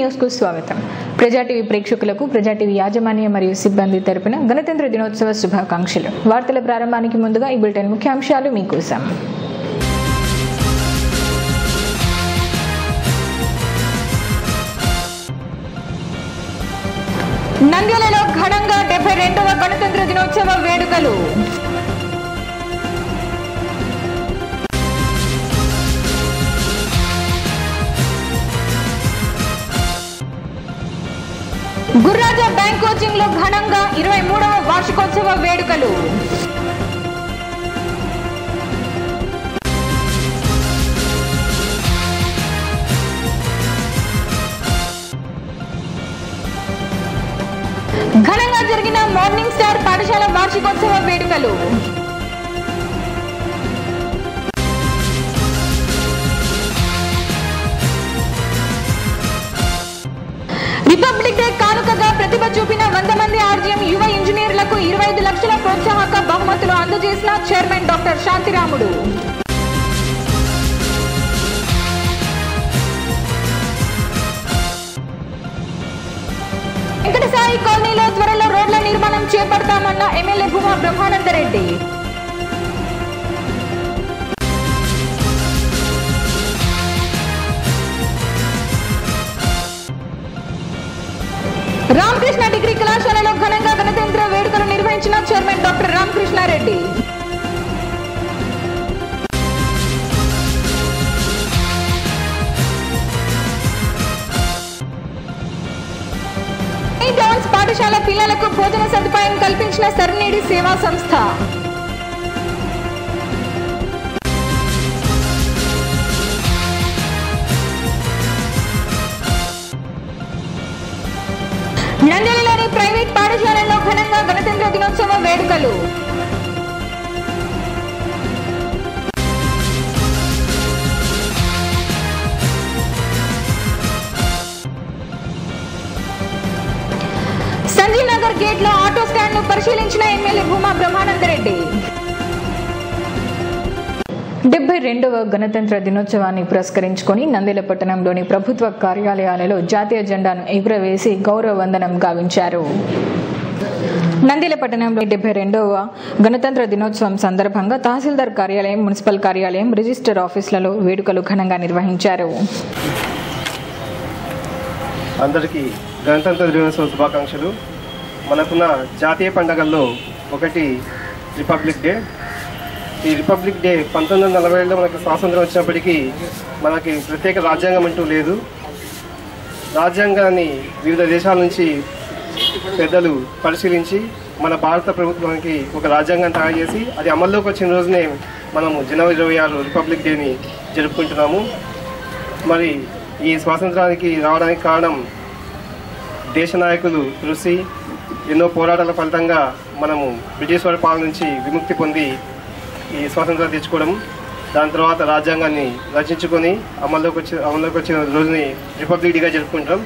News కు స్వాగతం. ప్రజా టీవీ ప్రేక్షకులకు ప్రజా టీవీ యాజమాన్యం మరియు సిబ్బంది తరపున గణతంత్ర దినోత్సవ శుభాకాంక్షలు. వార్తల ప్రారంభానికి ముందుగా ఈ బులెటిన్ ముఖ్యాంశాలు మీకోసం. నంద్యాలలో ఘనంగా 72వ గణతంత్ర దినోత్సవ వేడుకలు. గుర్రాజా బ్యాంక్ కోచింగ్ లో ఘనంగా 23వ వార్షికోత్సవ వేడుకలు. ఘనంగా జరిగిన మార్నింగ్ స్టార్ పాఠశాల వార్షికోత్సవ వేడుకలు. రిపబ్లిక్ డే కానుకగా ప్రతిభ చూపిన 100 మంది ఆర్జీఎం యువ ఇంజనీర్లకు 25 లక్షల ప్రోత్సాహక బహుమతులు అందజేసిన చైర్మన్ డాక్టర్ శాంతిరాముడు. వెంకటసాయి కాలనీలో త్వరలో రోడ్ల నిర్మాణం చేపడతామన్న ఎమ్మెల్యే భూమా బ్రహ్మానందరెడ్డి. రామకృష్ణ డిగ్రీ కళాశాలలో ఘనంగా గణతంత్ర వేడుకలు నిర్వహించిన చైర్మన్ డాక్టర్ రామకృష్ణారెడ్డి. డౌన్స్ పాఠశాల పిల్లలకు భోజన సదుపాయం కల్పించిన సర్నేడి సేవా సంస్థ. నంద్యాలలోని ప్రైవేట్ పాఠశాలలో ఘనంగా గణతంత్ర దినోత్సవ వేడుకలు. సంజీవ్ నగర్ గేట్ లో ఆటో స్టాండ్ ను పరిశీలించిన ఎమ్మెల్యే భూమా బ్రహ్మానందరెడ్డి. 72వ గణతంత్ర దినోత్సవాన్ని పురస్కరించుకొని నంద్యాల పట్టణంలోని ప్రభుత్వ కార్యాలయాలలో జాతీయ జెండాను ఎగురవేసి గౌరవ వందనం గావించారు. నంద్యాల పట్టణంలో 72వ గణతంత్ర దినోత్సవం సందర్భంగా తహసీల్దార్ కార్యాలయం, మున్సిపల్ కార్యాలయం, రిజిస్టర్ ఆఫీసులలో వేడుకలు ఘనంగా నిర్వహించారు. అందరికీ గణతంత్ర దినోత్సవ శుభాకాంక్షలు. మనకున్న జాతీయ పండుగల్లో ఒకటి రిపబ్లిక్ డే. ఈ రిపబ్లిక్ డే 1940లో మనకి స్వాతంత్రం వచ్చినప్పటికీ మనకి ప్రత్యేక రాజ్యాంగం అంటూ లేదు. రాజ్యాంగాన్ని వివిధ దేశాల నుంచి పెద్దలు పరిశీలించి మన భారత ప్రభుత్వానికి ఒక రాజ్యాంగం తయారు చేసి అది అమల్లోకి వచ్చిన రోజునే మనము జనవరి 26 రిపబ్లిక్ డేని జరుపుకుంటున్నాము. మరి ఈ స్వాతంత్రానికి రావడానికి కారణం దేశ నాయకులు కృషి, ఎన్నో పోరాటాల ఫలితంగా మనము బ్రిటిష్ వారి పాలన నుంచి విముక్తి పొంది ఈ స్వాతంత్రం తెచ్చుకోవడం, దాని తర్వాత రాజ్యాంగాన్ని రచించుకొని అమల్లోకి వచ్చిన రోజుని రిపబ్లిక్ డేగా జరుపుకుంటాం.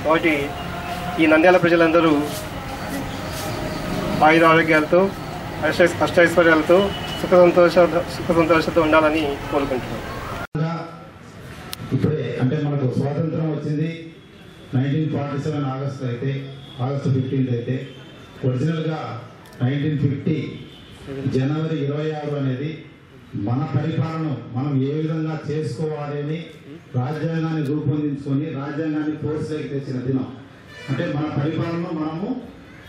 కాబట్టి ఈ నంద్యాల ప్రజలందరూ ఆయుర ఆరోగ్యాలతో అష్టైశ్వర్యాలతో సుఖ సంతోషాలతో ఉండాలని కోరుకుంటున్నాం. ఇప్పుడే అంటే మనకు స్వాతంత్రం వచ్చింది 1947 ఆగస్టు 15 అయితే ఒరిజినల్గా 1950 జనవరి 26 అనేది మన పరిపాలన మనం ఏ విధంగా చేసుకోవాలి అని రాజ్యాంగాన్ని రూపొందించుకొని రాజ్యాంగాన్ని ఫోర్స్లోకి తెచ్చిన దినం. అంటే మన పరిపాలన మనము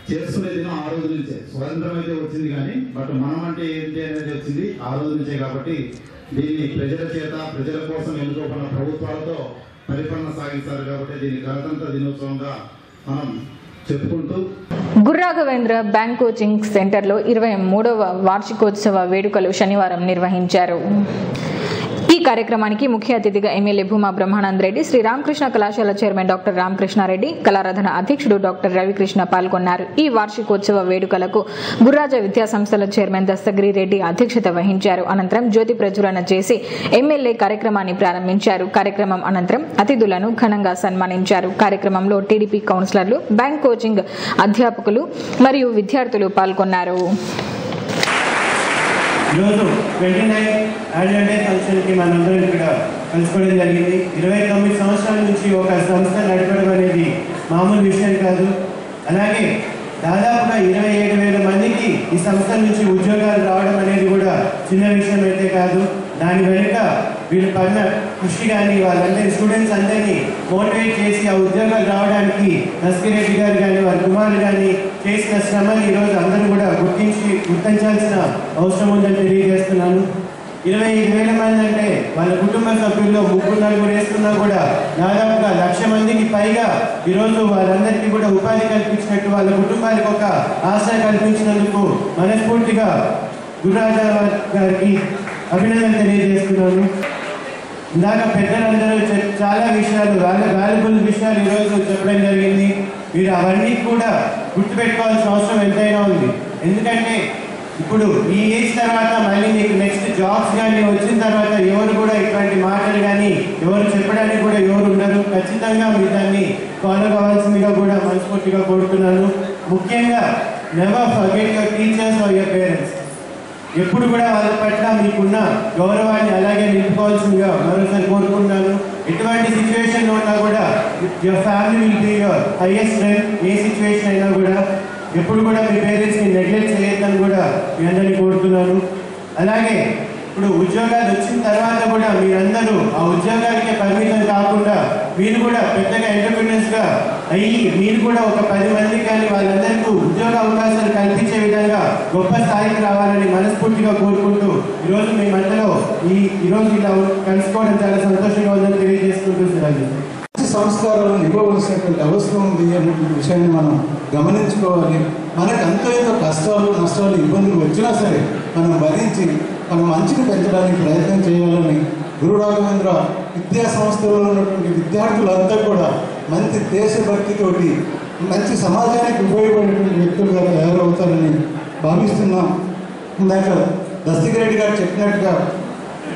చేసుకునే దినం ఆ రోజు నుంచే. స్వతంత్రం అయితే వచ్చింది కానీ బట్ మనం అంటే ఏంటి అనేది వచ్చింది ఆ రోజు నుంచే. కాబట్టి దీన్ని ప్రజల చేత ప్రజల కోసం ఎన్నుకోబడిన ప్రభుత్వాలతో పరిపాలన సాగిస్తారు. కాబట్టి దీన్ని గణతంత్ర దినోత్సవంగా మనం చెప్పుకుంటూ గుర్రాఘవేంద్ర బ్యాంక్ కోచింగ్ సెంటర్లో 23వ వార్షికోత్సవ వేడుకలు శనివారం నిర్వహించారు. ఈ కార్యక్రమానికి ముఖ్య అతిథిగా ఎమ్మెల్యే భూమా బ్రహ్మానందరెడ్డి, శ్రీ రామకృష్ణ కళాశాల చైర్మన్ డాక్టర్ రామకృష్ణారెడ్డి, కళారాధన అధ్యక్షుడు డాక్టర్ రవికృష్ణ పాల్గొన్నారు. ఈ వార్షికోత్సవ వేడుకలకు గుర్రాజ విద్యా సంస్థల చైర్మన్ దస్తగిరి రెడ్డి అధ్యక్షత వహించారు. అనంతరం జ్యోతి ప్రజ్వలన చేసి ఎమ్మెల్యే కార్యక్రమాన్ని ప్రారంభించారు. కార్యక్రమం అనంతరం అతిథులను ఘనంగా సన్మానించారు. కార్యక్రమంలో టీడీపీ కౌన్సిలర్లు, బ్యాంక్ కోచింగ్ అధ్యాపకులు మరియు విద్యార్థులు పాల్గొన్నారు. ఈరోజు 29 యాన్యువల్ డే ఫంక్షన్కి మనందరం ఇక్కడ కలుసుకోవడం జరిగింది. 29 సంవత్సరాల నుంచి ఒక సంస్థ నడపడం అనేది మామూలు విషయం కాదు. అలాగే దాదాపుగా 27,000 మందికి ఈ సంస్థ నుంచి ఉద్యోగాలు రావడం అనేది కూడా చిన్న విషయం అయితే కాదు. దాని వెనుక వీళ్ళు పడిన కృషి కానీ వాళ్ళందరి స్టూడెంట్స్ అందరినీ మోటివేట్ చేసి ఆ ఉద్యోగాలు రావడానికి నస్కిరెడ్డి గారు కానీ వారి కుమారులు కానీ చేసిన శ్రమని ఈరోజు అందరూ కూడా గుర్తించాల్సిన అవసరం ఉందని తెలియజేస్తున్నాను. 25,000 మంది అంటే వాళ్ళ కుటుంబ సభ్యుల్లో 3-4 వేసుకున్నా కూడా దాదాపుగా 1,00,000 మందికి పైగా ఈరోజు వాళ్ళందరికీ కూడా ఉపాధి కల్పించినట్టు, వాళ్ళ కుటుంబానికి ఒక ఆశ్రయం కల్పించినందుకు మనస్ఫూర్తిగా గురురాజా గారికి అభినందన తెలియజేస్తున్నాను. ఇందాక పెద్దలందరూ చాలా విషయాలు, వాళ్ళ వాల్యుబుల్ విషయాలు ఈరోజు చెప్పడం జరిగింది. మీరు అవన్నీ కూడా గుర్తుపెట్టుకోవాల్సిన అవసరం ఎంతైనా ఉంది. ఎందుకంటే ఇప్పుడు ఈ ఏజ్ తర్వాత మళ్ళీ మీకు నెక్స్ట్ జాబ్స్ కానీ వచ్చిన తర్వాత ఎవరు కూడా ఇటువంటి మాటలు కానీ ఎవరు చెప్పడానికి కూడా ఎవరు ఉండరు. ఖచ్చితంగా మీరు దాన్ని ఫాలో కావాల్సిందిగా కూడా మనస్ఫూర్తిగా కోరుతున్నాను. ముఖ్యంగా never forget your teachers or your parents. ఎప్పుడు కూడా వాళ్ళ పట్ల మీకున్న గౌరవాన్ని అలాగే నిలుపుకోవాల్సిందిగా మరోసారి కోరుకుంటున్నాను. ఎటువంటి సిచ్యువేషన్లో ఉన్నా కూడా your family will be your highest strength. ఏ సిచ్యువేషన్ అయినా కూడా ఎప్పుడు కూడా మీ పేరెంట్స్ని నెగ్లెక్ట్ చేయొద్దని కూడా మీ అందరినీ కోరుతున్నాను. అలాగే ఇప్పుడు ఉద్యోగాలు వచ్చిన తర్వాత కూడా మీరందరూ ఆ ఉద్యోగాలకే పరిమితం కాకుండా మీరు కూడా పెద్దగా ఎంటర్‌ప్రెన్యూర్స్గా అయ్యి మీరు కూడా ఒక 10 మందికి కానీ వాళ్ళందరికీ ఉద్యోగ అవకాశాలు కల్పించే విధంగా గొప్ప స్థాయికి రావాలని మనస్ఫూర్తిగా కోరుకుంటూ ఈరోజు మీ మధ్యలో ఈరోజు ఇలా కలుసుకోవడం చాలా సంతోషంగా ఉందని తెలియజేసుకుంటున్నాను. సంస్కారాలను ఇవ్వవలసినటువంటి అవసరం ఉంది అనేటువంటి విషయాన్ని మనం గమనించుకోవాలి. మనకు అంత ఏదో కష్టాలు నష్టాలు ఇబ్బందులు వచ్చినా సరే మనం భరించి మన మంచిని పెంచడానికి ప్రయత్నం చేయాలని గురు రాఘవేంద్ర విద్యా సంస్థలో ఉన్నటువంటి విద్యార్థులంతా కూడా మంచి దేశభక్తితోటి మంచి సమాజానికి ఉపయోగపడేటువంటి వ్యక్తులుగా తయారవుతారని భావిస్తున్నాం. ఇందాక దస్తగిరెడ్డి గారు చెప్పినట్టుగా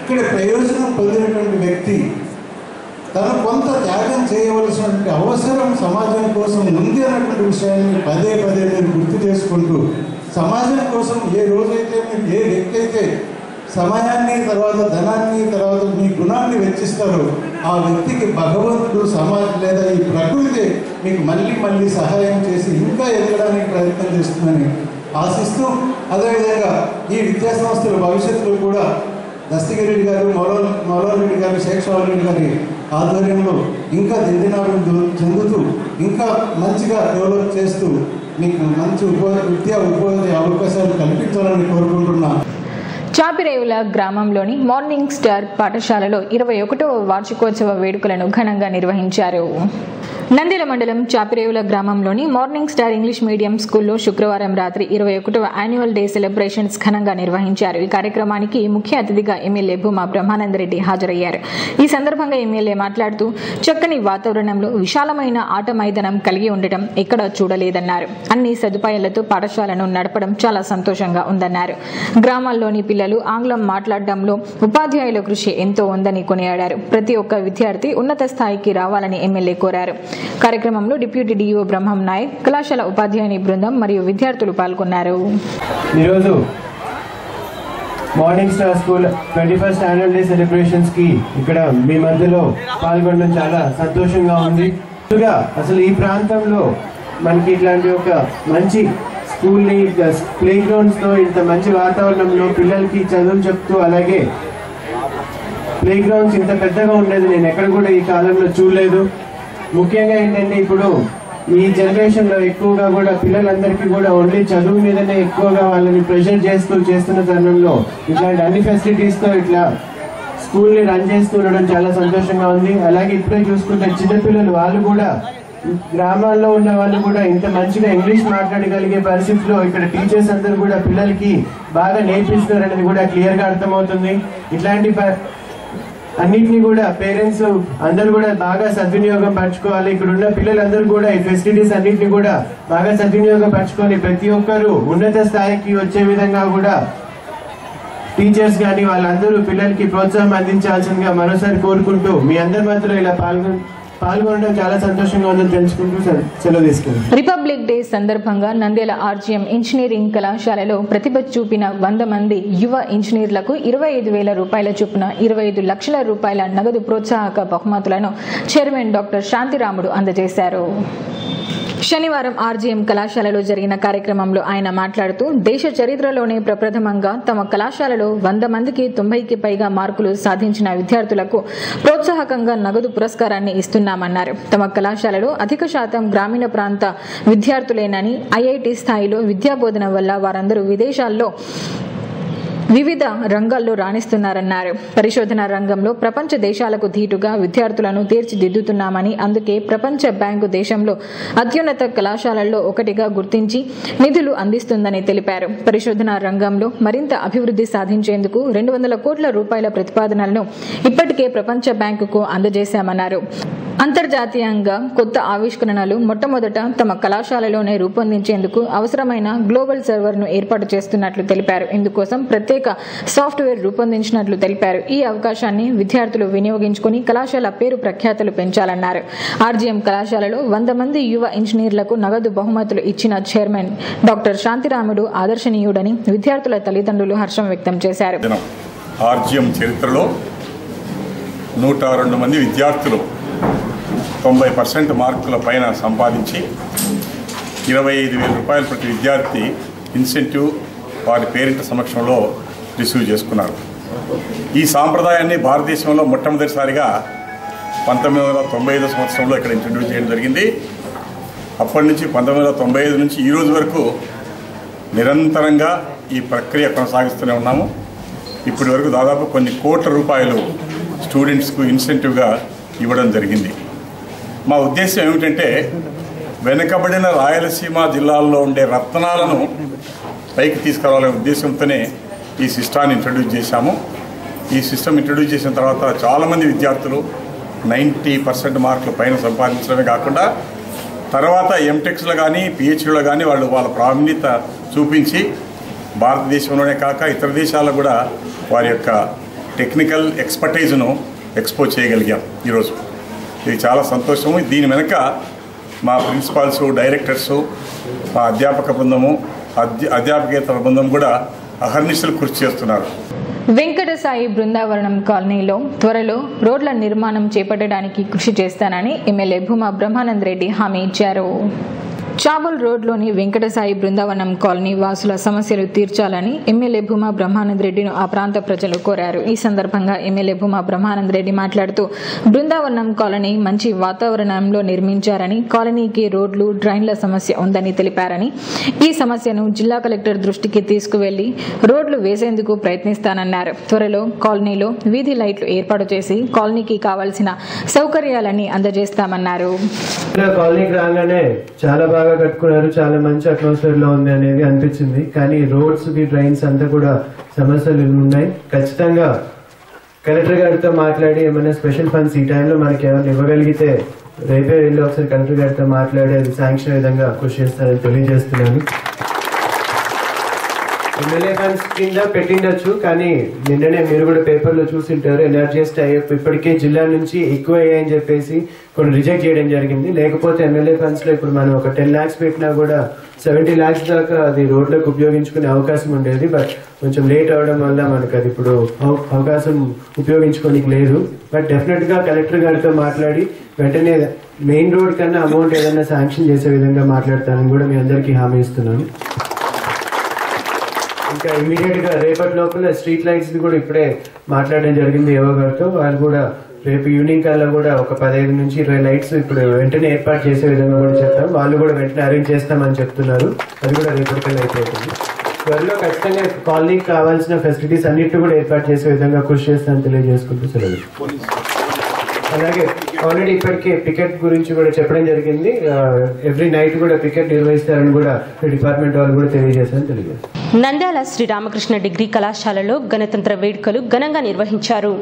ఇక్కడ ప్రయోజనం పొందినటువంటి వ్యక్తి తను కొంత త్యాగం చేయవలసినటువంటి అవసరం సమాజం కోసం ఉంది అన్నటువంటి విషయాన్ని పదే పదే మీరు గుర్తు చేసుకుంటూ సమాజం కోసం ఏ రోజైతే మీరు ఏ వ్యక్తి అయితే సమయాన్ని తర్వాత ధనాన్ని తర్వాత మీ గుణాన్ని వెచ్చిస్తారో ఆ వ్యక్తికి భగవంతుడు సమాజం లేదా ఈ ప్రకృతి మీకు మళ్ళీ మళ్ళీ సహాయం చేసి ఇంకా ఎదగడానికి ప్రయత్నం చేస్తుందని ఆశిస్తూ, అదేవిధంగా ఈ విద్యా సంస్థల భవిష్యత్తులో కూడా దస్తగిరెడ్డి గారు మౌలారెడ్డి గారు శేషారెడ్డి గారి ఆధ్వర్యంలో ఇంకా దిద్దినాభివృద్ధి చెందుతూ ఇంకా మంచిగా డెవలప్ చేస్తూ మీకు మంచి విద్యా ఉపాధి అవకాశాలు కల్పించాలని కోరుకుంటున్నాను. చాపిరేవుల గ్రామంలోని మార్నింగ్ స్టార్ పాఠశాలలో 21వ వార్షికోత్సవ వేడుకలను ఘనంగా నిర్వహించారు. నంద్యాల మండలం చాపిరేవుల గ్రామంలోని మార్నింగ్ స్టార్ ఇంగ్లీష్ మీడియం స్కూల్లో శుక్రవారం రాత్రి 21వ యాన్యువల్ డే సెలబ్రేషన్స్ ఘనంగా నిర్వహించారు. ఈ కార్యక్రమానికి ముఖ్య అతిథిగా ఎమ్మెల్యే భూమా బ్రహ్మానందరెడ్డి హాజరయ్యారు. ఈ సందర్భంగా ఎమ్మెల్యే మాట్లాడుతూ చక్కని వాతావరణంలో విశాలమైన ఆట మైదానం కలిగి ఉండటం ఎక్కడా చూడలేదన్నారు. అన్ని సదుపాయాలతో పాఠశాలను నడపడం చాలా సంతోషంగా ఉందన్నారు. గ్రామాల్లోని పిల్లలు ఆంగ్లం మాట్లాడడంలో ఉపాధ్యాయుల కృషి ఎంతో ఉందని కొనియాడారు. ప్రతి ఒక్క విద్యార్థి ఉన్నత స్థాయికి రావాలని ఎమ్మెల్యే కోరారు. కార్యక్రమంలో డిప్యూటీ డిఓ బ్రహ్మం నాయక్, కళాశాల ఉపాధ్యాయుని బృందం మరియు విద్యార్థులు పాల్గొన్నారు. ఈరోజు morning star school 21st annual day celebrations కి ఇక్కడ మీ మధ్యలో పాల్గొనడం చాలా సంతోషంగా ఉంది. అసలు ఈ ప్రాంతంలో మనకి ఇట్లాంటి ఒక మంచి స్కూల్ని ప్లే గ్రౌండ్స్ తో ఇంత మంచి వాతావరణంలో పిల్లలకి చదువు చెప్తూ అలాగే ప్లే గ్రౌండ్స్ ఇంత పెద్దగా ఉండేది నేను ఎక్కడ కూడా ఈ కాలంలో చూడలేదు. ముఖ్యంగా ఏంటంటే ఇప్పుడు ఈ జనరేషన్ లో ఎక్కువగా కూడా పిల్లలందరికీ కూడా ఓన్లీ చదువు మీదనే ఎక్కువగా వాళ్ళని ప్రెషర్ చేస్తున్న తరుణంలో ఇట్లాంటి అన్ని ఫెసిలిటీస్ తో ఇట్లా స్కూల్ ని రన్ చేస్తూ ఉండడం చాలా సంతోషంగా ఉంది. అలాగే ఇప్పుడే చూసుకుంటే చిన్నపిల్లలు వాళ్ళు కూడా గ్రామాల్లో ఉన్న వాళ్ళు కూడా ఇంత మంచిగా ఇంగ్లీష్ మాట్లాడగలిగే పరిస్థితిలో ఇక్కడ టీచర్స్ అందరూ కూడా పిల్లలకి బాగా నేర్పిస్తున్నారు అనేది కూడా క్లియర్ గా అర్థమవుతుంది. ఇట్లాంటి అన్నింటినీ కూడా పేరెంట్స్ అందరూ కూడా బాగా సద్వినియోగం పరచుకోవాలి. ఇక్కడ ఉన్న పిల్లలందరూ కూడా ఈ ఫెసిలిటీస్ అన్నింటినీ కూడా బాగా సద్వినియోగం పరచుకొని ప్రతి ఒక్కరూ ఉన్నత స్థాయికి వచ్చే విధంగా కూడా టీచర్స్ కానీ వాళ్ళందరూ పిల్లలకి ప్రోత్సాహం అందించాల్సిందిగా మరోసారి కోరుకుంటూ మీ అందరి మధ్యలో ఇలా పాల్గొనడం చాలా సంతోషంగా ఉందని తెలుసుకుంటూ సెలవు తీసుకున్నాను. రిపబ్లిక్ డే సందర్భంగా నంద్యాల ఆర్జీఎం ఇంజనీరింగ్ కళాశాలలో ప్రతిభ చూపిన 100 మంది యువ ఇంజనీర్లకు 25,000 రూపాయల చొప్పున 25 లక్షల రూపాయల నగదు ప్రోత్సాహక బహుమతులను చైర్మన్ డాక్టర్ శాంతిరాముడు అందజేశారు. శనివారం ఆర్జీఎం కళాశాలలో జరిగిన కార్యక్రమంలో ఆయన మాట్లాడుతూ దేశ చరిత్రలోనే ప్రప్రథమంగా తమ కళాశాలలో 100 మందికి 90కి పైగా మార్కులు సాధించిన విద్యార్థులకు ప్రోత్సాహకంగా నగదు పురస్కారాన్ని ఇస్తున్నామన్నారు. తమ కళాశాలలో అధిక శాతం గ్రామీణ ప్రాంత విద్యార్థులేనని ఐఐటి స్థాయిలో విద్యాబోధన వల్ల వారందరూ విదేశాల్లో వివిధ రంగాల్లో రాణిస్తున్నారన్నారు. పరిశోధన రంగంలో ప్రపంచ దేశాలకు ధీటుగా విద్యార్థులను తీర్చిదిద్దుతున్నామని, అందుకే ప్రపంచ బ్యాంకు దేశంలో అత్యున్నత కళాశాలల్లో ఒకటిగా గుర్తించి నిధులు అందిస్తుందని తెలిపారు. పరిశోధన రంగంలో మరింత అభివృద్ధి సాధించేందుకు 200 కోట్ల రూపాయల ప్రతిపాదనలను ఇప్పటికే ప్రపంచ బ్యాంకుకు అందజేశామన్నారు. అంతర్జాతీయంగా కొత్త ఆవిష్కరణలు మొట్టమొదట తమ కళాశాలలోనే రూపొందించేందుకు అవసరమైన గ్లోబల్ సర్వర్ను ఏర్పాటు చేస్తున్నట్లు తెలిపారు. ఇందుకోసం ప్రత్యేక సాఫ్ట్వేర్ రూపొందించినట్లు తెలిపారు. ఈ అవకాశాన్ని విద్యార్థులు వినియోగించుకుని కళాశాల పేరు ప్రఖ్యాతులు పెంచాలన్నారు. ఆర్జీఎం కళాశాలలో 100 మంది యువ ఇంజనీర్లకు నగదు బహుమతులు ఇచ్చిన చైర్మన్ డాక్టర్ శాంతిరాముడు ఆదర్శనీయుడని విద్యార్థుల తల్లిదండ్రులు హర్షం వ్యక్తం చేశారు. ఆర్జీఎం చరిత్రలో 102 మంది విద్యార్థులు 90% మార్కుల పైన సంపాదించి 25,000 రూపాయలు ప్రతి విద్యార్థి ఇన్సెంటివ్ వారి పేరెంట్ సమక్షంలో రిసీవ్ చేసుకున్నారు. ఈ సాంప్రదాయాన్ని భారతదేశంలో మొట్టమొదటిసారిగా 1995 సంవత్సరంలో ఇక్కడ ఇంట్రడ్యూస్ చేయడం జరిగింది. అప్పటి నుంచి 1995 నుంచి ఈ రోజు వరకు నిరంతరంగా ఈ ప్రక్రియ కొనసాగిస్తూనే ఉన్నాము. ఇప్పటి వరకు దాదాపు కొన్ని కోట్ల రూపాయలు స్టూడెంట్స్కు ఇన్సెంటివ్గా ఇవ్వడం జరిగింది. మా ఉద్దేశం ఏమిటంటే వెనుకబడిన రాయలసీమ జిల్లాల్లో ఉండే రత్నాలను పైకి తీసుకురావాలనే ఉద్దేశంతోనే ఈ సిస్టాన్ని ఇంట్రడ్యూస్ చేశాము. ఈ సిస్టమ్ ఇంట్రడ్యూస్ చేసిన తర్వాత చాలామంది విద్యార్థులు 90% మార్కుల పైన సంపాదించడమే కాకుండా తర్వాత ఎంటెక్స్లో కానీ పిహెచ్డీలో కానీ వాళ్ళ ప్రావీణ్యత చూపించి భారతదేశంలోనే కాక ఇతర దేశాల్లో కూడా వారి యొక్క టెక్నికల్ ఎక్స్పర్టైజ్ను ఎక్స్పోజ్ చేయగలిగాం ఈరోజు. ఇది చాలా సంతోషము. దీని వెనుక మా ప్రిన్సిపాల్స్, డైరెక్టర్సు, మా అధ్యాపక బృందము, అధ్యాపకేతర బృందం కూడా అహర్నిశలు కృషి చేస్తున్నారు. వెంకటసాయి బృందావనం కాలనీలో త్వరలో రోడ్ల నిర్మాణం చేపట్టడానికి కృషి చేస్తానని ఎమ్మెల్యే భూమా బ్రహ్మానంద్ రెడ్డి హామీ ఇచ్చారు. చాబుల్ రోడ్లోని వెంకటసాయి బృందావనం కాలనీ వాసుల సమస్యలు తీర్చాలని ఎమ్మెల్యే భూమా బ్రహ్మానంద్ రెడ్డిను ఆ ప్రాంత ప్రజలు కోరారు. ఈ సందర్భంగా ఎమ్మెల్యే భూమా బ్రహ్మానంద్ రెడ్డి మాట్లాడుతూ బృందావనం కాలనీ మంచి వాతావరణంలో నిర్మించారని, కాలనీకి రోడ్లు, డ్రైన్ల సమస్య ఉందని తెలిపారని, ఈ సమస్యను జిల్లా కలెక్టర్ దృష్టికి తీసుకువెళ్లి రోడ్లు వేసేందుకు ప్రయత్నిస్తానన్నారు. త్వరలో కాలనీలో వీధి లైట్లు ఏర్పాటు చేసి కాలనీకి కావాల్సిన సౌకర్యాలన్నీ అందజేస్తామన్నారు. కట్టుకున్నారు, చాలా మంచి అట్మాస్ఫియర్ లో ఉంది అనేది అనిపించింది. కానీ రోడ్స్ కి డ్రైన్స్ అంతా కూడా సమస్యలు ఉన్నాయి. ఖచ్చితంగా కలెక్టర్ గారితో మాట్లాడి ఏమైనా స్పెషల్ ఫండ్స్ ఈ టైంలో మనకి ఏమైనా ఇవ్వగలిగితే రేపే వెళ్ళి ఒకసారి కలెక్టర్ గారితో మాట్లాడి అది శాంక్షన్ విధంగా కృషి చేస్తానని తెలియజేస్తున్నాను. ఎమ్మెల్యే ఫండ్స్ కింద పెట్టిండొచ్చు, కానీ నిన్ననే మీరు కూడా పేపర్లో చూసింటారు ఎన్ఆర్జీఎస్ టైప్ ఇప్పటికే జిల్లా నుంచి ఎక్కువ అయ్యాయని చెప్పేసి కొన్ని రిజెక్ట్ చేయడం జరిగింది. లేకపోతే ఎమ్మెల్యే ఫండ్స్ లో ఇప్పుడు మనం ఒక 10 lakhs పెట్టినా కూడా 70 lakhs దాకా అది రోడ్లకు ఉపయోగించుకునే అవకాశం ఉండేది. బట్ కొంచెం లేట్ అవడం వల్ల మనకు అది ఇప్పుడు అవకాశం ఉపయోగించుకోనికి లేదు. బట్ డెఫినెట్ గా కలెక్టర్ గారితో మాట్లాడి వెంటనే మెయిన్ రోడ్ కన్నా అమౌంట్ ఏదైనా శాంక్షన్ చేసే విధంగా మాట్లాడతానని కూడా మీ అందరికీ హామీ ఇస్తున్నాను. ఇంకా ఇమీడియట్ గా రేపటి లోపల స్ట్రీట్ లైట్స్ కూడా ఇప్పుడే మాట్లాడడం జరిగింది ఏవో గారితో. వాళ్ళు కూడా రేపు ఈవినింగ్ కల్లా కూడా ఒక 15 నుంచి 20 లైట్స్ ఇప్పుడు వెంటనే ఏర్పాటు చేసే విధంగా కూడా చెప్తాం. వాళ్ళు కూడా వెంటనే అరేంజ్ చేస్తామని చెప్తున్నారు. అది కూడా రేపటికల్లా అయిపోతుంది. త్వరలో ఖచ్చితంగా కాలనీకి కావాల్సిన ఫెసిలిటీస్ అన్నిటి కూడా ఏర్పాటు చేసే విధంగా కృషి చేస్తామని తెలియజేసుకుంటూ సెలవు. అలాగే ఆల్రెడీ ఇప్పటికే పికెట్ గురించి కూడా చెప్పడం జరిగింది. ఎవ్రీ నైట్ కూడా పికెట్ నిర్వహిస్తారని కూడా డిపార్ట్మెంట్ వాళ్ళు కూడా తెలియజేస్తారని తెలియజేస్తారు. నంద్యాల శ్రీరామకృష్ణ డిగ్రీ కళాశాలలో గణతంత్ర వేడుకలు ఘనంగా నిర్వహించారు.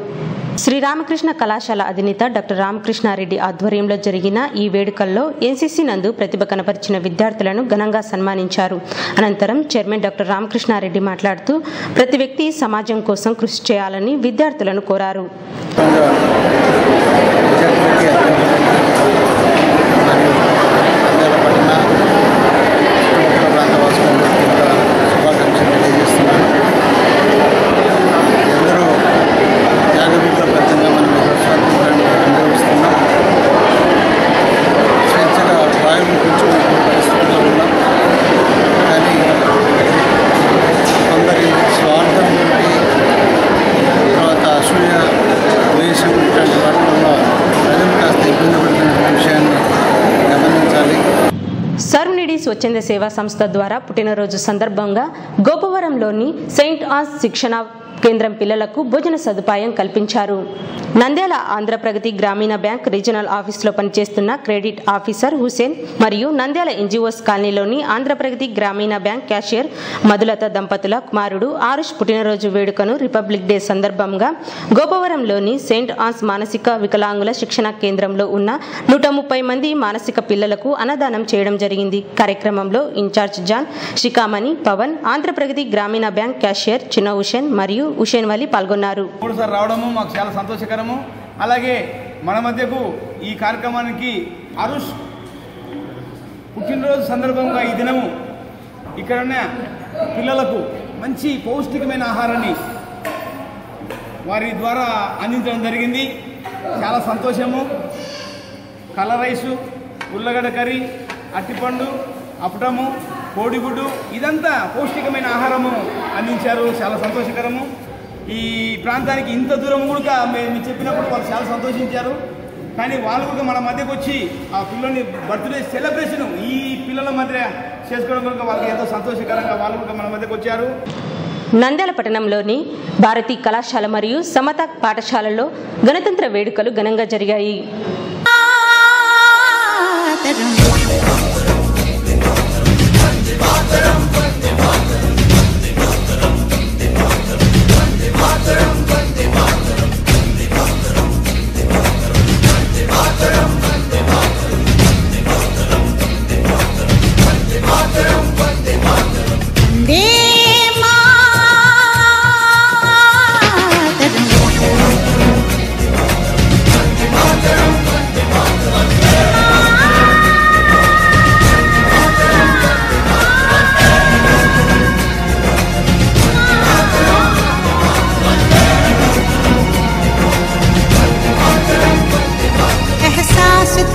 శ్రీరామకృష్ణ కళాశాల అధినేత డాక్టర్ రామకృష్ణారెడ్డి ఆధ్వర్యంలో జరిగిన ఈ వేడుకల్లో ఎన్సీసీ నందు ప్రతిభ కనపరిచిన విద్యార్థులను ఘనంగా సన్మానించారు. అనంతరం చైర్మన్ డాక్టర్ రామకృష్ణారెడ్డి మాట్లాడుతూ ప్రతి వ్యక్తి సమాజం కోసం కృషి చేయాలని విద్యార్థులను కోరారు. స్వచ్ఛంద సేవా సంస్థ ద్వారా పుట్టినరోజు సందర్భంగా గోపవరంలోని సెయింట్ ఆన్స్ శిక్షణ కేంద్రం పిల్లలకు భోజన సదుపాయం కల్పించారు. నంద్యాల ఆంధ్ర ప్రగతి గ్రామీణ బ్యాంక్ రీజనల్ ఆఫీసులో పనిచేస్తున్న క్రెడిట్ ఆఫీసర్ హుసేన్ మరియు నంద్యాల ఎన్జిఓస్ కాలనీలోని ఆంధ్ర ప్రగతి గ్రామీణ బ్యాంక్ క్యాషియర్ మధులత దంపతుల కుమారుడు ఆరుష్ పుట్టినరోజు వేడుకను రిపబ్లిక్ డే సందర్భంగా గోపవరంలోని సెయింట్ ఆన్స్ మానసిక వికలాంగుల శిక్షణ కేంద్రంలో ఉన్న 130 మంది మానసిక పిల్లలకు అన్నదానం చేయడం జరిగింది. కార్యక్రమంలో ఇన్ఛార్జ్ జాన్, శిఖామణి, పవన్, ఆంధ్ర ప్రగతి గ్రామీణ బ్యాంక్ క్యాషియర్ చిన్న హుసేన్ మరియు హుసేన్ వలి పాల్గొన్నారు. రావడము మాకు చాలా సంతోషకరము. అలాగే మన మధ్యకు ఈ కార్యక్రమానికి అరుష్ పుట్టినరోజు సందర్భంగా ఈ దినము ఇక్కడనే పిల్లలకు మంచి పౌష్టికమైన ఆహారాన్ని వారి ద్వారా అందించడం జరిగింది. చాలా సంతోషము. కలర్ రైసు, ఉల్లగడ్డ కర్రీ, అట్టిపండు, అప్పటము, కోడిగుడ్డు, ఇదంతా పౌష్టికమైన ఆహారము అందించారు. చాలా సంతోషకరము. ఈ ప్రాంతానికి ఇంత దూరం కూడా మేము చెప్పినప్పుడు వాళ్ళు చాలా సంతోషించారు. కానీ వాళ్ళు కూడా మన మధ్యకు వచ్చి ఆ పిల్లల్ని బర్త్డే సెలబ్రేషన్ ఈ పిల్లల మధ్య చేసుకోవడం కనుక వాళ్ళకి ఎంతో సంతోషకరంగా వాళ్ళు కూడా మన మధ్యకు వచ్చారు. నంద్యాల పట్టణంలోని భారతీ కళాశాల మరియు సమత పాఠశాలలో గణతంత్ర వేడుకలు ఘనంగా జరిగాయి.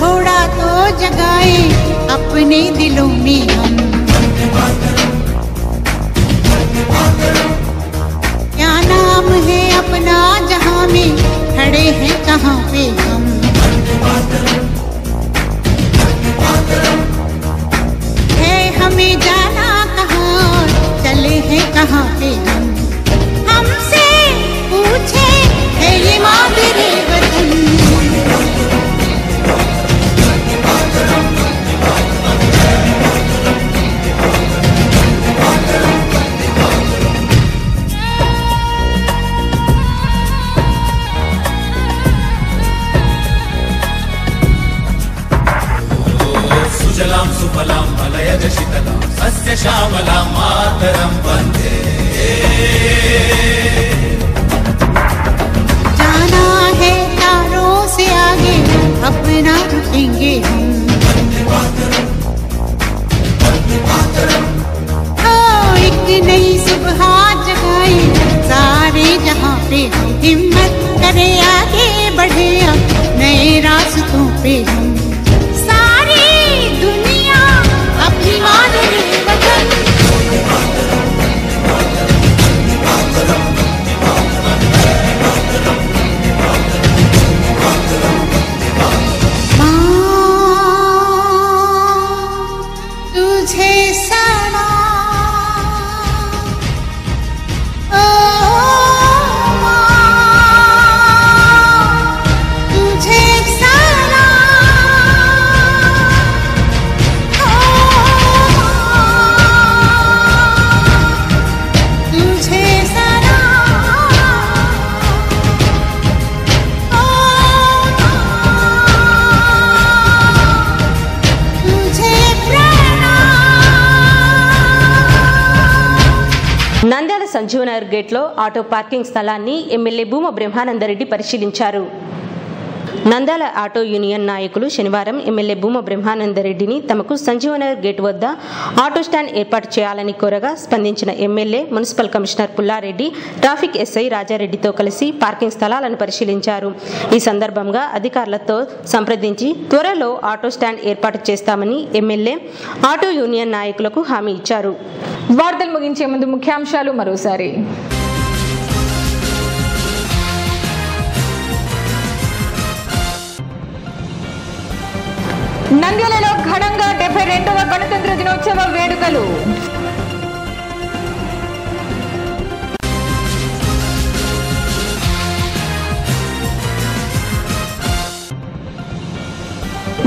थोड़ा तो जगाए अपने दिलों में हम, क्या नाम है अपना जहां में खड़े हैं कहाँ पे हम, है हमें जाना कहाँ चले हैं कहाँ पे हम, हमसे पूछे है ये मादरे वतन, सुजलां सुफलां मलयजशितलां सस्यश्यामलां मातरं वन्दे। जाना है तारों से आगे अपना रुकेंगे हम, एक नई सुबह जगाए सारे जहां पे हम, हिम्मत करे आगे बढ़े अब नए रास्तों पे हम, सारी दुनिया अपनी मादरे वतन, तुझे सना ओ तुझे सना तुझे सना तुझे నంద్యాల సంజీవనగర్ గేట్లో ఆటో పార్కింగ్ స్థలాన్ని ఎమ్మెల్యే భూమా బ్రహ్మానందరెడ్డి పరిశీలించారు. నంద్యాల ఆటో యూనియన్ నాయకులు శనివారం ఎమ్మెల్యే భూమా బ్రహ్మానందరెడ్డిని తమకు సంజీవనగర్ గేట్ వద్ద ఆటో స్టాండ్ ఏర్పాటు చేయాలని కోరగా స్పందించిన MLA municipal commissioner Pullareddy traffic SI రాజారెడ్డితో కలిసి పార్కింగ్ స్థలాలను పరిశీలించారు. ఈ సందర్భంగా అధికారులతో సంప్రదించి త్వరలో ఆటో స్టాండ్ ఏర్పాటు చేస్తామని ఎమ్మెల్యే ఆటో యూనియన్ నాయకులకు హామీ ఇచ్చారు. వార్తలు ముగించే ముందు ముఖ్యాంశాలు మరోసారి. నంద్యాలలో ఘనంగా 72వ గణతంత్ర దినోత్సవ వేడుకలు.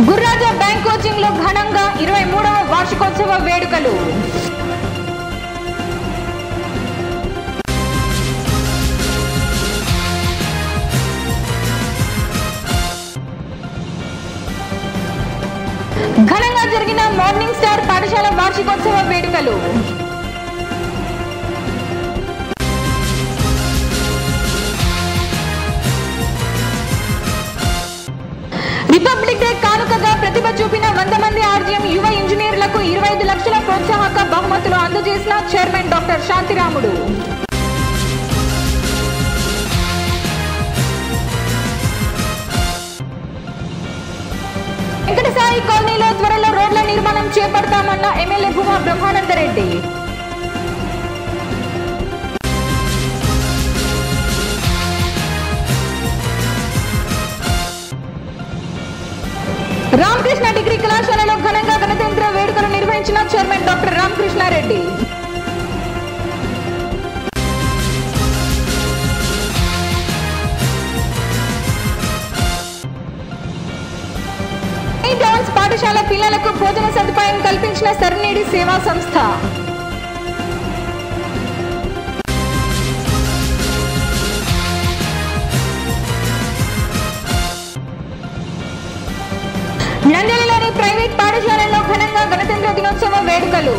గుర్రాజ బ్యాంక్ కోచింగ్ లో ఘనంగా 23వ వార్షికోత్సవ వేడుకలు. ఘనంగా జరిగిన మార్నింగ్ స్టార్ పాఠశాల వార్షికోత్సవ వేడుకలు. రిపబ్లిక్ డే కానుకగా ప్రతిభ చూపిన 100 మంది ఆర్జీఎం యువ ఇంజనీర్లకు 25 లక్షల ప్రోత్సాహక బహుమతులు అందజేసిన చైర్మన్ డాక్టర్ శాంతిరాముడు. వెంకటసాయి కాలనీలో త్వరలో రోడ్ల నిర్మాణం చేపడతామన్న ఎమ్మెల్యే భూమా బ్రహ్మానందరెడ్డి. రామకృష్ణ డిగ్రీ కళాశాలలో ఘనంగా గణతంత్ర వేడుకలు నిర్వహించిన చైర్మన్ డాక్టర్ రామకృష్ణారెడ్డి. పాఠశాల పిల్లలకు భోజన సదుపాయం కల్పించిన సర్నేడి సేవా సంస్థ. నంద్యాలలోని ప్రైవేట్ పాఠశాలలో ఘనంగా గణతంత్ర దినోత్సవ వేడుకలు.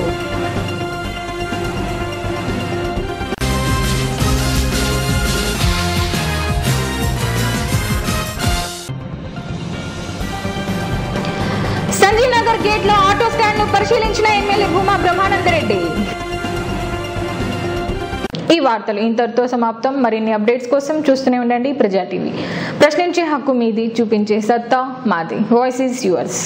సంజీవ్ నగర్ గేట్ లో ఆటో స్టాండ్ ను పరిశీలించిన ఎమ్మెల్యే భూమా బ్రహ్మానందరెడ్డి. ఈ వార్తలు ఇంతటితో సమాప్తం. మరిన్ని అప్డేట్స్ కోసం చూస్తూనే ఉండండి ప్రజా టీవీ. ప్రశ్నించే హక్కు మీది, చూపించే సత్తా మాది. Voice is yours.